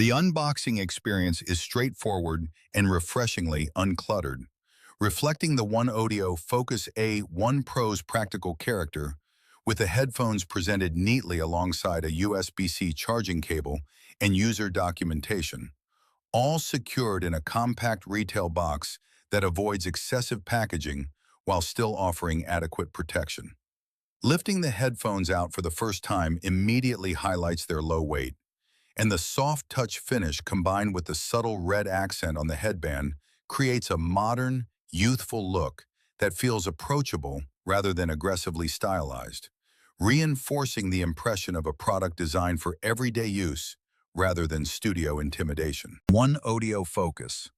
The unboxing experience is straightforward and refreshingly uncluttered, reflecting the OneOdio Focus A1 Pro's practical character, with the headphones presented neatly alongside a USB-C charging cable and user documentation, all secured in a compact retail box that avoids excessive packaging while still offering adequate protection. Lifting the headphones out for the first time immediately highlights their low weight, and the soft touch finish combined with the subtle red accent on the headband creates a modern, youthful look that feels approachable rather than aggressively stylized, reinforcing the impression of a product designed for everyday use rather than studio intimidation. OneOdio Focus.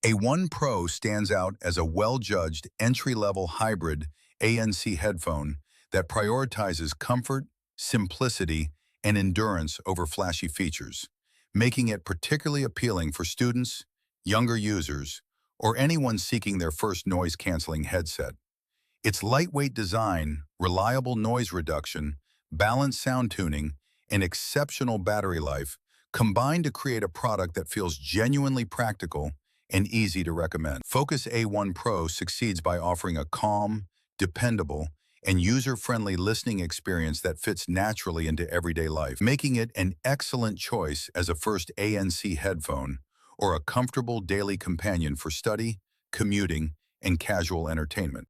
A1 Pro stands out as a well-judged entry-level hybrid ANC headphone that prioritizes comfort, simplicity, and endurance over flashy features, making it particularly appealing for students, younger users, or anyone seeking their first noise-canceling headset. Its lightweight design, reliable noise reduction, balanced sound tuning, and exceptional battery life combine to create a product that feels genuinely practical and easy to recommend. Focus A1 Pro succeeds by offering a calm, dependable, and user-friendly listening experience that fits naturally into everyday life, making it an excellent choice as a first ANC headphone or a comfortable daily companion for study, commuting, and casual entertainment.